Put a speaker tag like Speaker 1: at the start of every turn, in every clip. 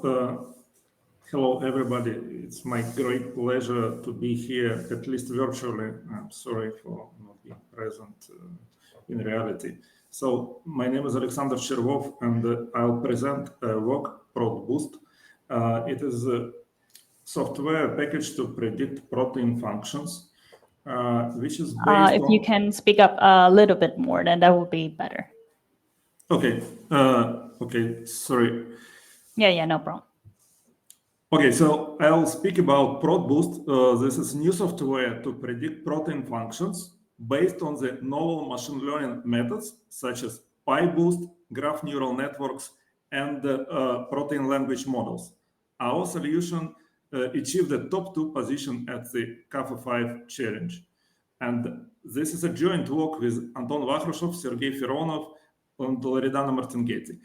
Speaker 1: Hello, everybody. It's my great pleasure to be here, at least virtually. I'm sorry for not being present in reality. So my name is Alexander Chervov, and I'll present work ProtBoost. It is a software package to predict protein functions, which is based
Speaker 2: if you can speak up a little bit more, then that would be better.
Speaker 1: Okay. Okay. Sorry.
Speaker 2: Yeah, no problem.
Speaker 1: Okay, so I'll speak about ProtBoost. This is new software to predict protein functions based on the novel machine learning methods such as ProtBoost, graph neural networks, and protein language models. Our solution achieved the top 2 position at the CAFE5 challenge. And this is a joint work with Anton Vakhrushev, Sergey Fironov, and Loredana Martinghetti.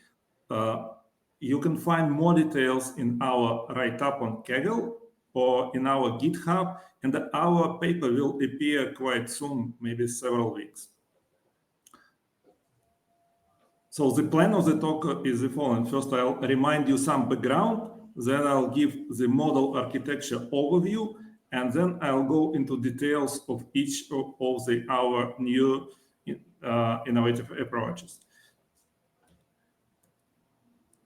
Speaker 1: You can find more details in our write-up on Kaggle or in our GitHub, and our paper will appear quite soon, maybe several weeks. So the plan of the talk is the following. First, I'll remind you some background, then I'll give the model architecture overview, and then I'll go into details of each of our new innovative approaches.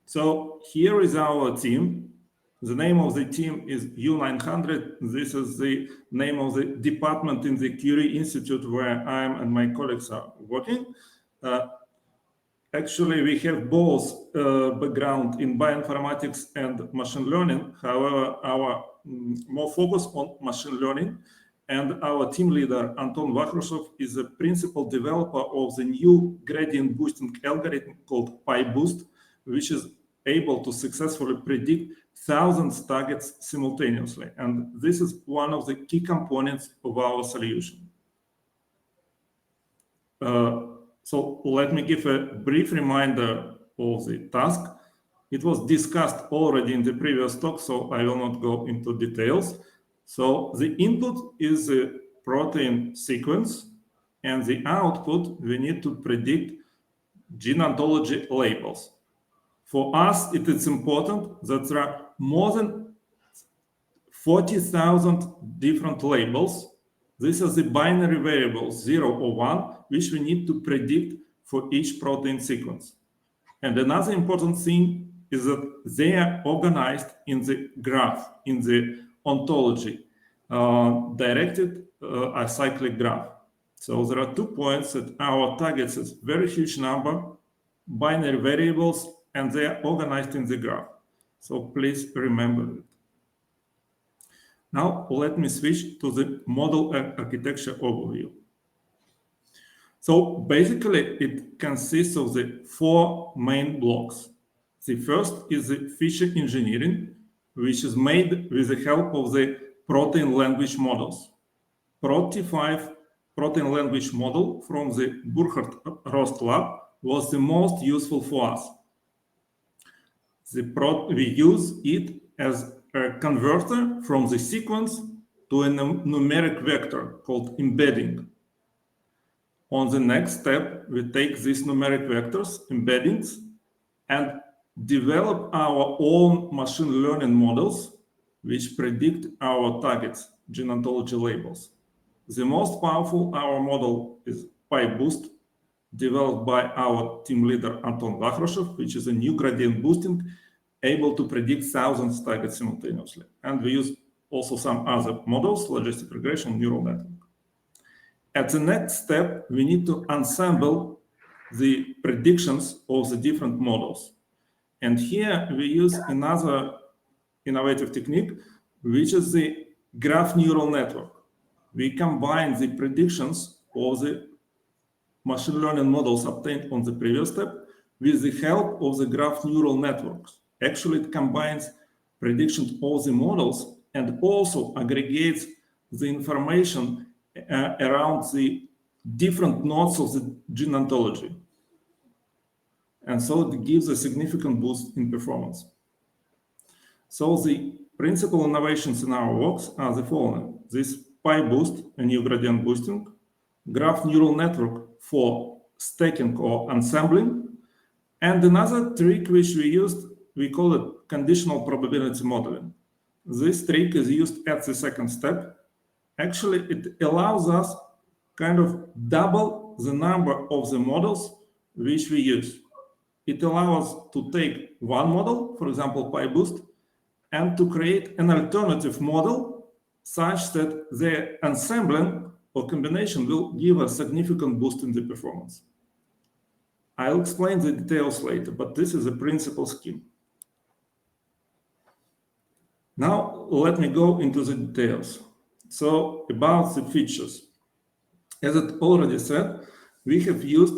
Speaker 1: So here is our team. The name of the team is U900. This is the name of the department in the Curie Institute where I am and my colleagues are working. Actually, we have both background in bioinformatics and machine learning. However, our more focus on machine learning, and our team leader, Anton Vakhrushev, is a principal developer of the new gradient boosting algorithm called ProtBoost, which is able to successfully predict thousands of targets simultaneously. And this is one of the key components of our solution. So let me give a brief reminder of the task. It was discussed already in the previous talk, so I will not go into details. So the input is the protein sequence, and the output, we need to predict gene ontology labels. For us, it is important that there are more than 40,000 different labels. These are the binary variables, 0 or 1, which we need to predict for each protein sequence. And another important thing is that they are organized in the graph, in the ontology, directed acyclic graph. So there are 2 points that our targets is very huge number, binary variables, and they are organized in the graph. So please remember it. Now let me switch to the model architecture overview. So basically it consists of the 4 main blocks. The first is the feature engineering, which is made with the help of the protein language models. PROT-T5 protein language model from the Burkhard Rost lab was the most useful for us. We use it as a converter from the sequence to a numeric vector called embedding. On the next step, we take these numeric vectors, embeddings, and develop our own machine learning models which predict our targets, gene ontology labels. The most powerful our model is ProtBoost, developed by our team leader Anton Vakhrushev, which is a new gradient boosting, able to predict thousands of targets simultaneously. And we use also some other models, logistic regression, neural network. At the next step, we need to ensemble the predictions of the different models. And here we use another innovative technique, which is the graph neural network. We combine the predictions of the machine learning models obtained on the previous step with the help of the graph neural networks. Actually, it combines predictions of the models and also aggregates the information around the different nodes of the gene ontology. And so it gives a significant boost in performance. So the principal innovations in our works are the following. This ProtBoost, a new gradient boosting, graph neural network for stacking or ensembling, and another trick which we used we call it conditional probability modeling. This trick is used at the second step. Actually, it allows us kind of double the number of the models which we use. It allows us to take one model, for example, ProtBoost, and to create an alternative model such that the ensembling or combination will give a significant boost in the performance. I'll explain the details later, but this is a principal scheme. Now, let me go into the details. So, about the features. As I already said, we have used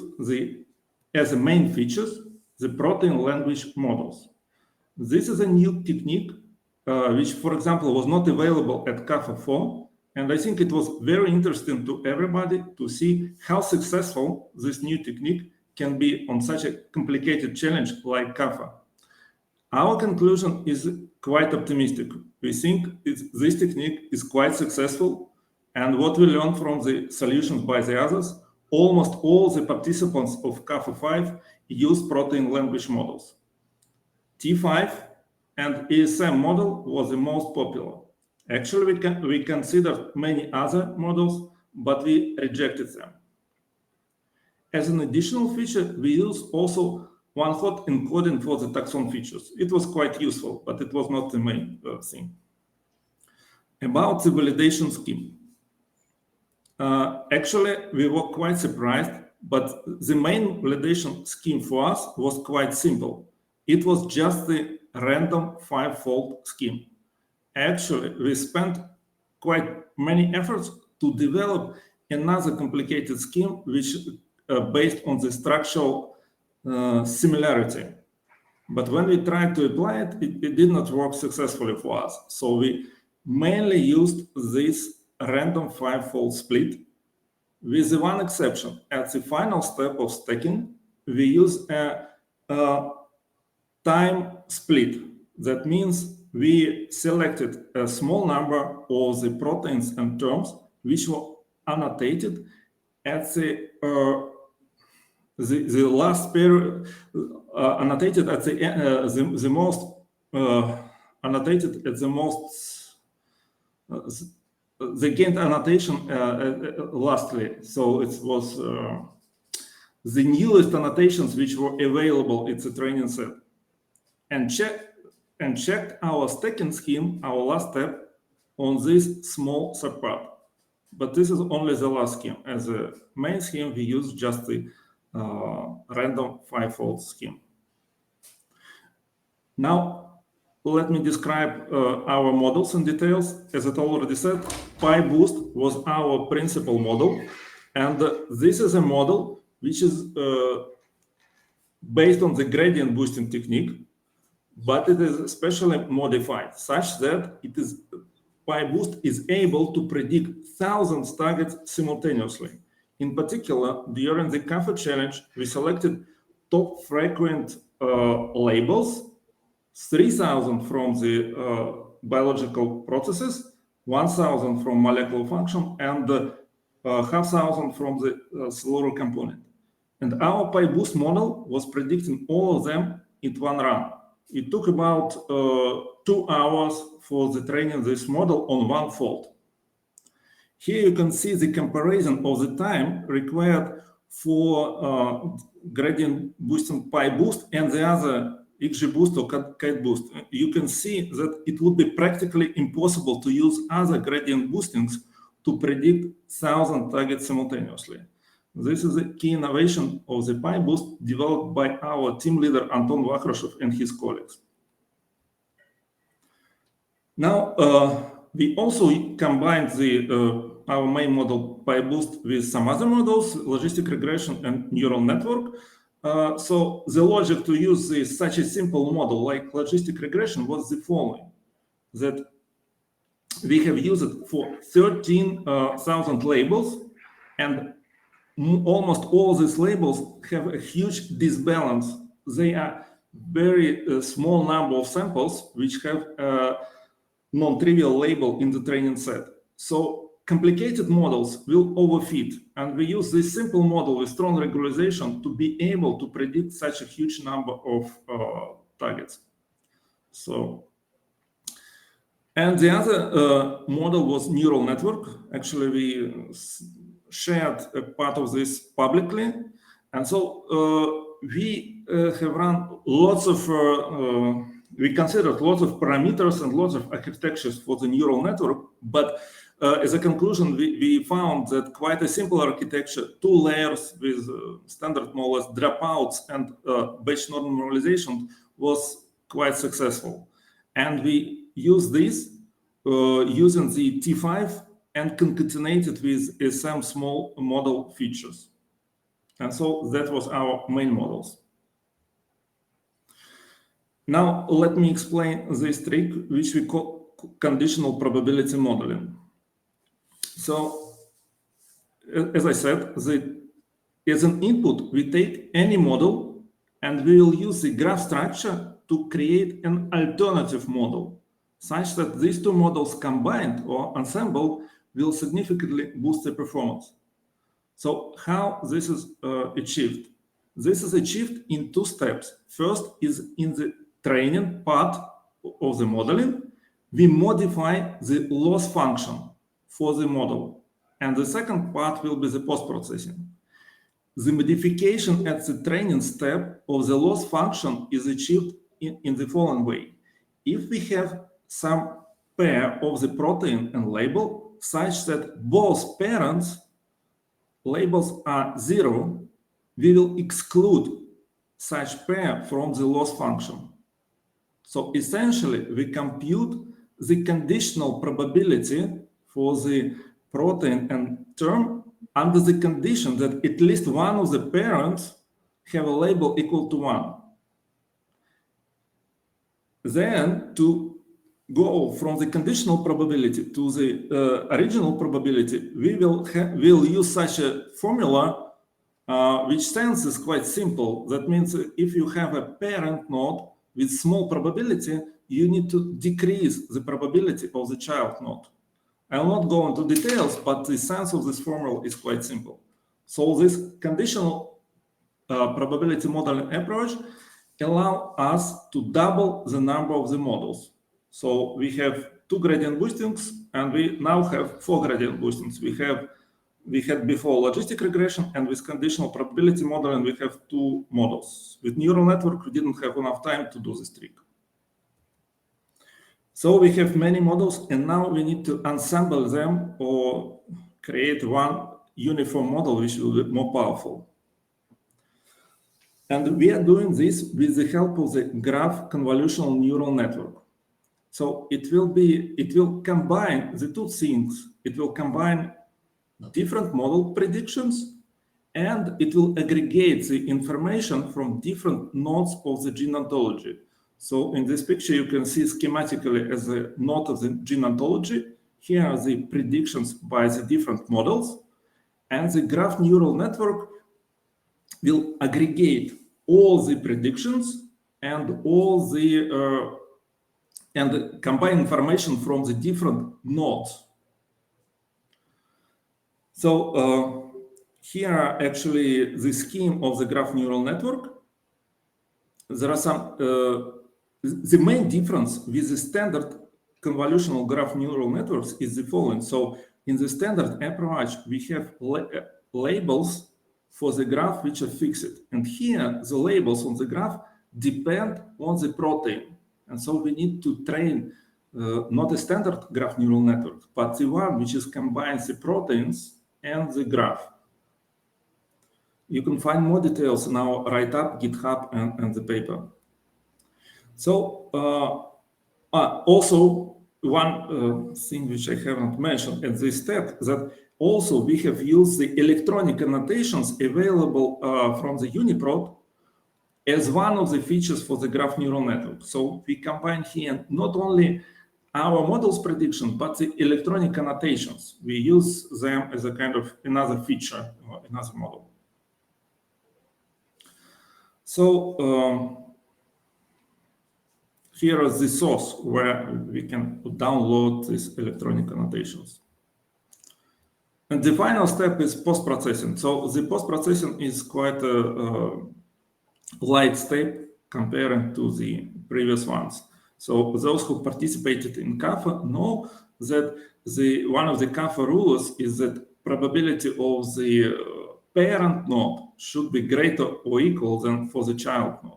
Speaker 1: as the main features, the protein language models. This is a new technique, which, for example, was not available at CAFA4. And I think it was very interesting to everybody to see how successful this new technique can be on such a complicated challenge like CAFA. Our conclusion is quite optimistic. We think this technique is quite successful, and what we learned from the solutions by the others, almost all the participants of CAFA5 use protein language models. T5 and ESM model was the most popular. Actually, we considered many other models, but we rejected them. As an additional feature, we use also one-hot encoding for the taxon features. It was quite useful, but it was not the main thing. About the validation scheme. Actually, we were quite surprised, but the main validation scheme for us was quite simple. It was just the random 5-fold scheme. Actually, we spent quite many efforts to develop another complicated scheme, which based on the structural similarity. But when we tried to apply it, it did not work successfully for us. So we mainly used this random 5-fold split with the one exception. At the final step of stacking, we use a time split. That means we selected a small number of the proteins and terms which were annotated at the last pair, annotated at the most annotated at the most. They gained annotation lastly, so it was the newest annotations which were available in the training set, and checked our stacking scheme, our last step, on this small subpart. But this is only the last scheme. As a main scheme, we use just the random 5-fold scheme. Now, let me describe our models in details. As I already said, ProtBoost was our principal model, and this is a model which is based on the gradient boosting technique, but it is especially modified such that ProtBoost is able to predict thousands of targets simultaneously. In particular, during the CAFA challenge, we selected top frequent labels, 3,000 from the biological processes, 1,000 from molecular function, and 500 from the cellular component. And our ProtBoost model was predicting all of them in one run. It took about 2 hours for the training this model on one fold. Here you can see the comparison of the time required for gradient boosting ProtBoost and the other XGBoost or CatBoost. You can see that it would be practically impossible to use other gradient boostings to predict 1,000 targets simultaneously. This is a key innovation of the ProtBoost developed by our team leader Anton Vakhrashov and his colleagues. Now, we also combined our main model ProtBoost with some other models, logistic regression and neural network. So the logic to use such a simple model like logistic regression was the following: that we have used it for 13,000 labels, and almost all these labels have a huge disbalance. They are very small number of samples which have a non-trivial label in the training set. So complicated models will overfit, and we use this simple model with strong regularization to be able to predict such a huge number of targets. So, and the other model was neural network. Actually, we shared a part of this publicly. And so we have run lots of, we considered lots of parameters and lots of architectures for the neural network. But as a conclusion, we found that quite a simple architecture, 2 layers with standard more or less dropouts and batch normalization was quite successful. And we use this using the T5 and concatenated with some small model features. And so that was our main models. Now let me explain this trick, which we call conditional probability modeling. So, as I said, as an input, we take any model and we will use the graph structure to create an alternative model, such that these 2 models combined or ensembled will significantly boost the performance. So how this is achieved? This is achieved in 2 steps. First is in the training part of the modeling, we modify the loss function for the model. And the second part will be the post-processing. The modification at the training step of the loss function is achieved in the following way. If we have some pair of the protein and label such that both parents labels are 0, we will exclude such pair from the loss function. So essentially, we compute the conditional probability for the protein and term under the condition that at least one of the parents have a label equal to 1. Then to go from the conditional probability to the original probability, we will use such a formula which sense is quite simple. That means if you have a parent node with small probability, you need to decrease the probability of the child node. I will not go into details, but the sense of this formula is quite simple. So this conditional probability modeling approach allows us to double the number of the models. So we have 2 gradient boostings, and we now have 4 gradient boostings. We had before logistic regression, and with conditional probability modeling, we have 2 models. With neural network, we didn't have enough time to do this trick. So we have many models, and now we need to ensemble them or create one uniform model which will be more powerful. And we are doing this with the help of the graph convolutional neural network. So it will combine the 2 things. It will combine different model predictions, and it will aggregate the information from different nodes of the gene ontology. So in this picture, you can see schematically as a node of the gene ontology. Here are the predictions by the different models, and the graph neural network will aggregate all the predictions and all the and combine information from the different nodes. So here are actually the scheme of the graph neural network. There are some, the main difference with the standard convolutional graph neural networks is the following. So in the standard approach, we have labels for the graph which are fixed. And here, the labels on the graph depend on the protein. And so we need to train not a standard graph neural network, but the one which is combines the proteins and the graph. You can find more details in our write-up, GitHub, and the paper. So also one thing which I haven't mentioned at this step, that also we have used the electronic annotations available from the UniProt as one of the features for the graph neural network. So we combine here not only our model's prediction, but the electronic annotations. We use them as a kind of another feature, or another model. So here is the source where we can download these electronic annotations. And the final step is post-processing. So the post-processing is quite a light step comparing to the previous ones. So those who participated in CAFA know that one of the CAFA rules is that probability of the parent node should be greater or equal than for the child node.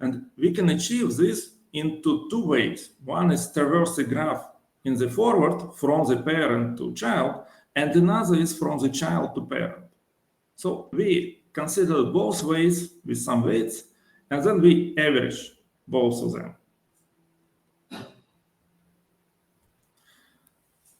Speaker 1: And we can achieve this into two ways. One is traverse the graph in the forward from the parent to child, and another is from the child to parent. So we consider both ways with some weights, and then we average both of them.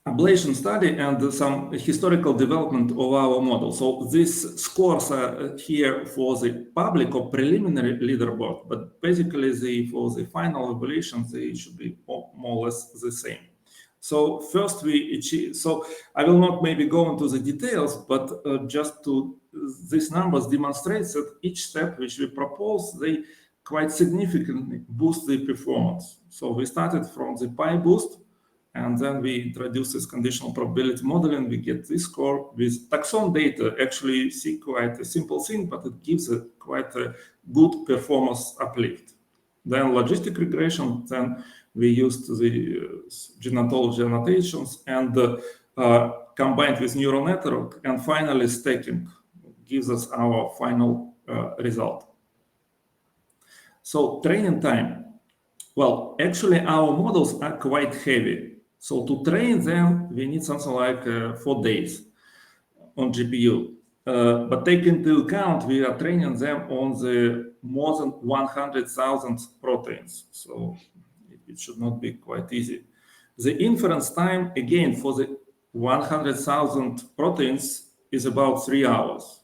Speaker 1: Ablation study and some historical development of our model. So these scores are here for the public or preliminary leaderboard, but basically for the final evaluation, they should be more or less the same. So first we achieve, so I will not maybe go into the details, but just to these numbers demonstrates that each step which we propose, they quite significantly boost the performance. So we started from the ProtBoost, and then we introduce this conditional probability modeling. We get this score with taxon data. Actually, see quite a simple thing, but it gives quite a good performance uplift. Then logistic regression. Then we used the genotology annotations and combined with neural network. And finally, stacking gives us our final result. So training time. Well, actually, our models are quite heavy. So to train them, we need something like 4 days on GPU. But take into account, we are training them on the more than 100,000 proteins. So it should not be quite easy. The inference time, again, for the 100,000 proteins is about 3 hours.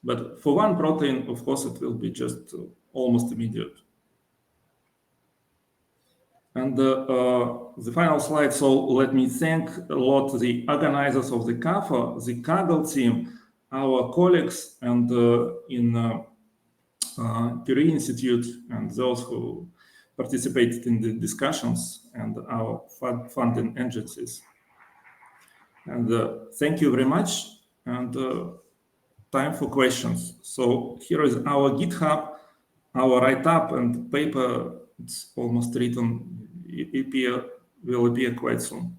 Speaker 1: But for one protein, of course, it will be just almost immediate. And the final slide, so let me thank a lot the organizers of the CAFA, the Kaggle team, our colleagues, and in Curie Institute, and those who participated in the discussions, and our funding agencies. And thank you very much, and time for questions. So here is our GitHub, our write-up and paper. It's almost written. Will appear quite soon.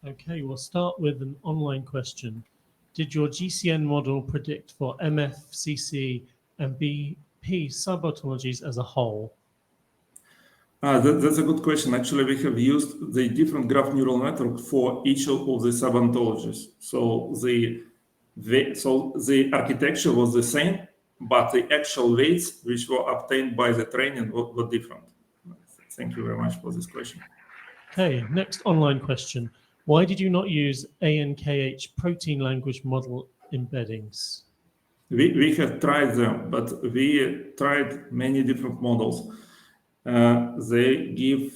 Speaker 3: Okay, we'll start with an online question. Did your GCN model predict for MFCC and BP subautologies as a whole?
Speaker 1: That's a good question. Actually, we have used the different graph neural network for each of the subontologies. So the architecture was the same, but the actual weights which were obtained by the training were different. Thank you very much for this question.
Speaker 3: Okay, next online question. Why did you not use ANKH protein language model embeddings?
Speaker 1: We have tried them, but we tried many different models. They give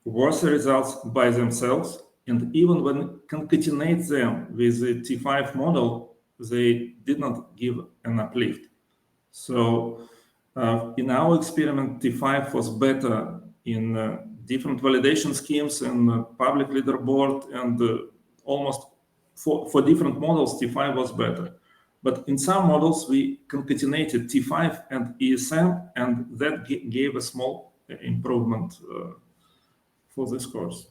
Speaker 1: worse results by themselves. And even when concatenate them with the T5 model, they did not give an uplift. So in our experiment, T5 was better in different validation schemes and public leaderboard, and almost for different models, T5 was better. But in some models, we concatenated T5 and ESM, and that gave a small improvement for the scores.